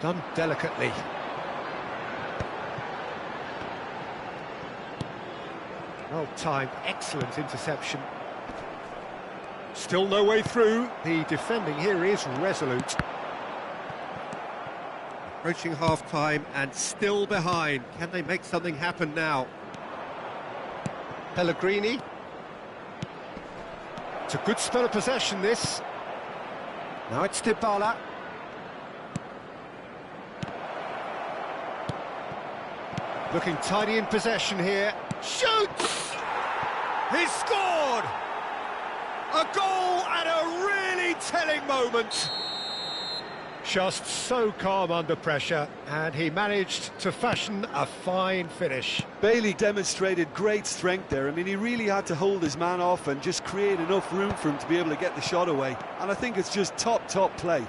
Done delicately. Well timed, excellent interception. Still no way through. The defending here is resolute. Approaching half-time and still behind. Can they make something happen now? Pellegrini. It's a good spell of possession, this. Now it's Dybala. Looking tidy in possession here. Shoots! He's scored! A goal at a really telling moment. Just so calm under pressure, and he managed to fashion a fine finish. Bailey demonstrated great strength there. I mean, he really had to hold his man off and just create enough room for him to be able to get the shot away. And I think it's just top play.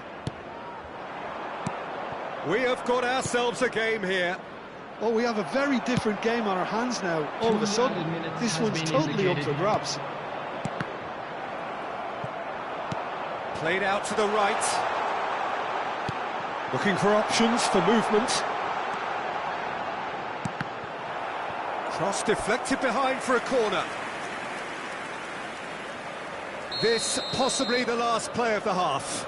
We have got ourselves a game here. Oh, we have a very different game on our hands now. All of a sudden, this one's totally up for grabs. Played out to the right. Looking for options for movement. Cross deflected behind for a corner. This possibly the last play of the half.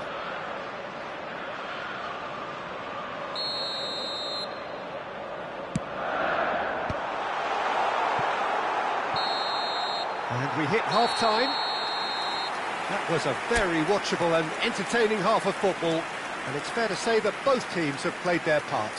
And we hit half-time. That was a very watchable and entertaining half of football. And it's fair to say that both teams have played their part.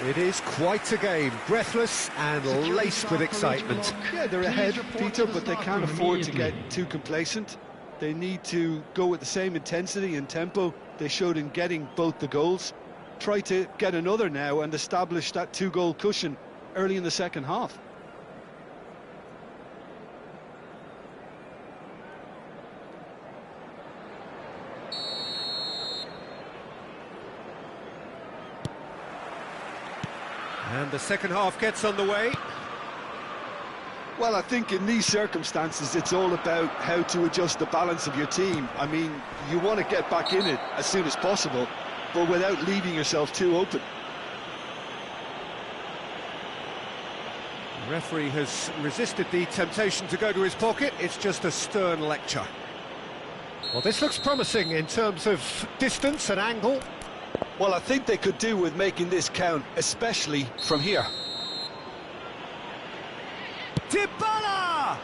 It is quite a game, breathless and laced with excitement. Yeah, they're ahead, Peter, but they can't afford to get too complacent. They need to go with the same intensity and tempo they showed in getting both the goals. Try to get another now and establish that two-goal cushion early in the second half. And the second half gets underway. Well, I think in these circumstances, it's all about how to adjust the balance of your team. I mean, you want to get back in it as soon as possible, but without leaving yourself too open. The referee has resisted the temptation to go to his pocket. It's just a stern lecture. Well, this looks promising in terms of distance and angle. Well, I think they could do with making this count, especially from here. Dybala!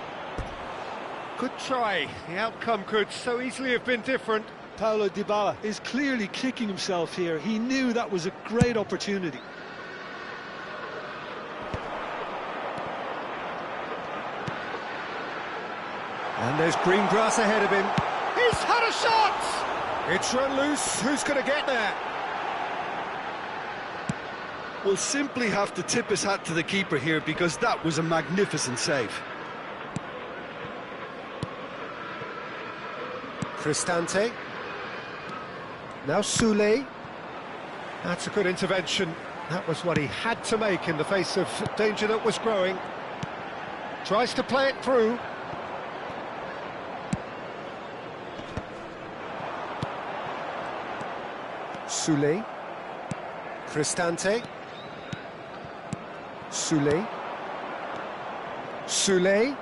Good try. The outcome could so easily have been different. Paulo Dybala is clearly kicking himself here. He knew that was a great opportunity. And there's green grass ahead of him. He's had a shot! It's run loose. Who's going to get there? Will simply have to tip his hat to the keeper here because that was a magnificent save. Cristante. Now Soulé. That's a good intervention. That was what he had to make in the face of danger that was growing. Tries to play it through. Soulé. Cristante. Soulé. Soulé.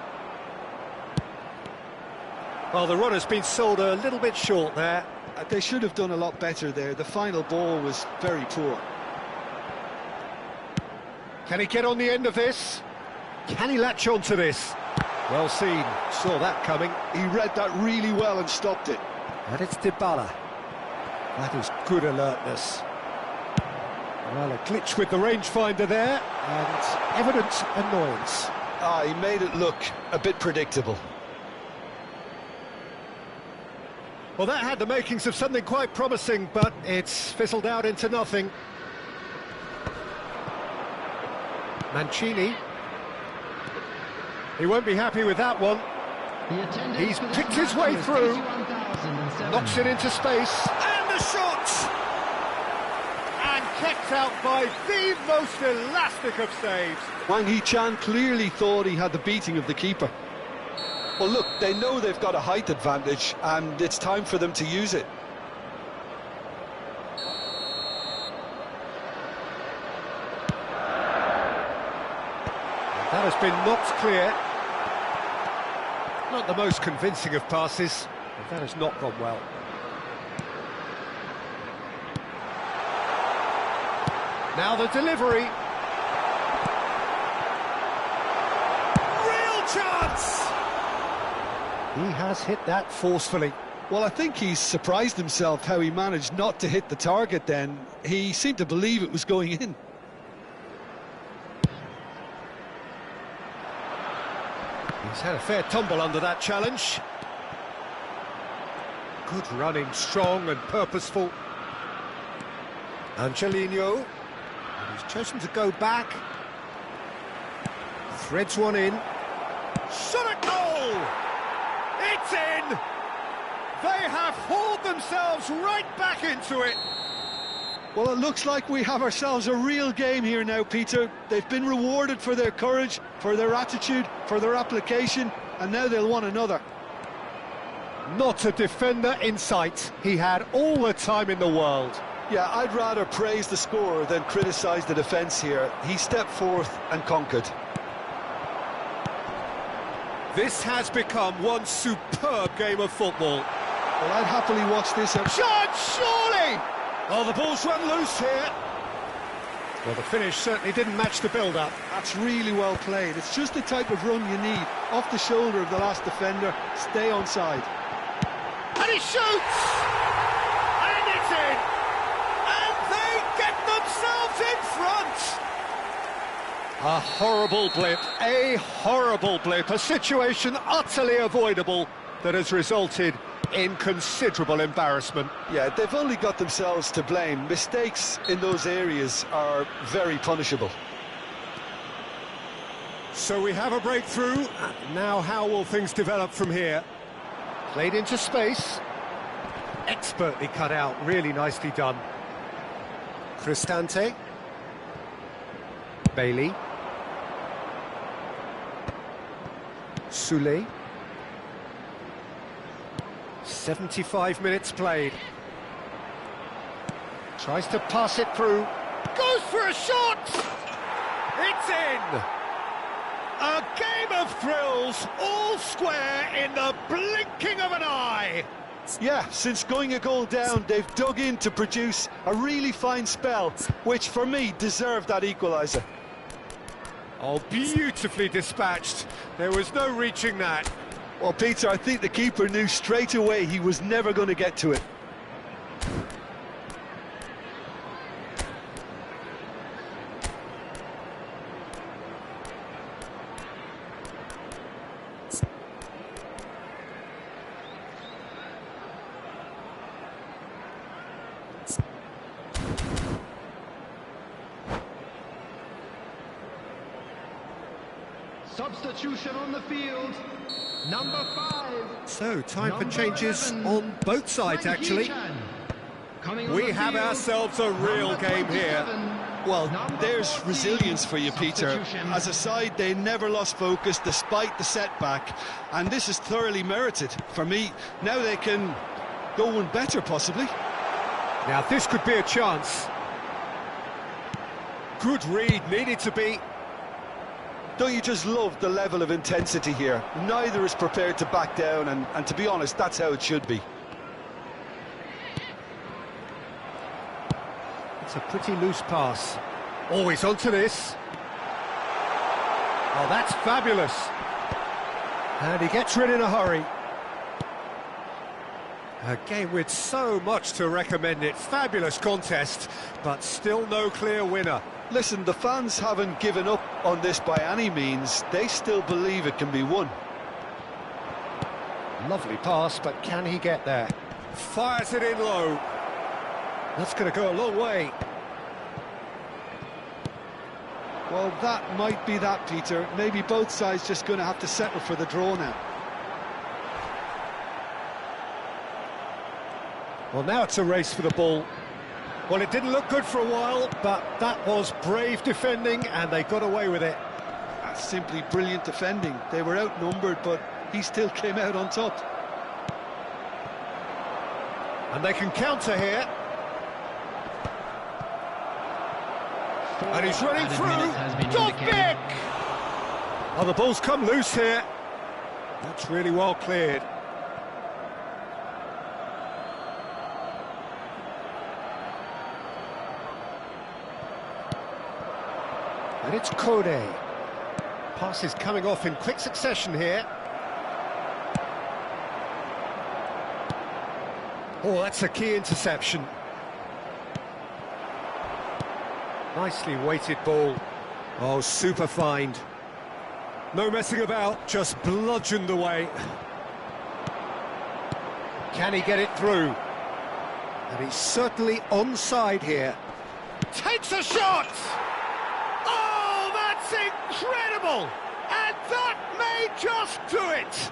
Well, the run has been sold a little bit short there. They should have done a lot better there. The final ball was very poor. Can he get on the end of this? Can he latch on to this? Well seen. Saw that coming. He read that really well and stopped it. And it's Dybala. That is good alertness. Well, a glitch with the rangefinder there, and evident annoyance. He made it look a bit predictable. Well, that had the makings of something quite promising, but it's fizzled out into nothing. Mancini. He won't be happy with that one. He's picked his way through. Knocks it into space. And the shot! And kept out by the most elastic of saves. Wang Hee-chan clearly thought he had the beating of the keeper. Well, look, they know they've got a height advantage, and it's time for them to use it. has been knocked clear. Not the most convincing of passes, but that has not gone well. Now the delivery. Real chance! He has hit that forcefully. Well, I think he's surprised himself how he managed not to hit the target then. He seemed to believe it was going in. He's had a fair tumble under that challenge. Good running, strong and purposeful. Angelino. And he's chosen to go back. Threads one in. Shot at goal! It's in! They have hauled themselves right back into it. Well, it looks like we have ourselves a real game here now, Peter. They've been rewarded for their courage, for their attitude, for their application, and now they'll want another. Not a defender in sight. He had all the time in the world. Yeah, I'd rather praise the scorer than criticise the defence here. He stepped forth and conquered. This has become one superb game of football. Well, I'd happily watch this. Shot, surely! Oh, the ball's run loose here. Well, the finish certainly didn't match the build-up. That's really well played. It's just the type of run you need. Off the shoulder of the last defender, stay onside. And he shoots! And it's in! And they get themselves in front! A horrible blip, a situation utterly avoidable that has resulted in considerable embarrassment. Yeah, they've only got themselves to blame. Mistakes in those areas are very punishable. So we have a breakthrough. Now how will things develop from here? Played into space. Expertly cut out, really nicely done. Cristante. Bailey. Soulé. 75 minutes played. Tries to pass it through. Goes for a shot! It's in! A game of thrills, all square in the blinking of an eye! Yeah, since going a goal down, they've dug in to produce a really fine spell, which for me deserved that equaliser. Oh, beautifully dispatched. There was no reaching that. Well, Peter, I think the keeper knew straight away he was never going to get to it. Substitution on the field, number 5. So, time for changes on both sides, actually. We have ourselves a real game here. Well, there's resilience for you, Peter. As a side, they never lost focus despite the setback, and this is thoroughly merited. For me, now they can go one better, possibly. Now, this could be a chance. Good read, needed to be. Don't you just love the level of intensity here? Neither is prepared to back down, and to be honest, that's how it should be. It's a pretty loose pass. Always onto this. Oh, that's fabulous. And he gets rid in a hurry. A game with so much to recommend it. Fabulous contest, but still no clear winner. Listen, the fans haven't given up on this by any means. They still believe it can be won. Lovely pass, but can he get there? Fires it in low. That's going to go a long way. Well, that might be that, Peter. Maybe both sides just going to have to settle for the draw now. Well, now it's a race for the ball. Well, it didn't look good for a while, but that was brave defending, and they got away with it. That's simply brilliant defending. They were outnumbered, but he still came out on top. And they can counter here. And he's running through. Top pick! Oh, the ball's come loose here. That's really well cleared. And it's Kone. Passes coming off in quick succession here. Oh, that's a key interception. Nicely weighted ball. Oh, super find. No messing about, just bludgeoned away. Can he get it through? And he's certainly onside here. Takes a shot! Oh, that's incredible! And that may just do it!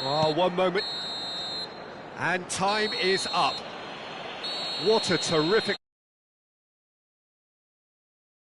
Oh, one moment. And time is up. What a terrific...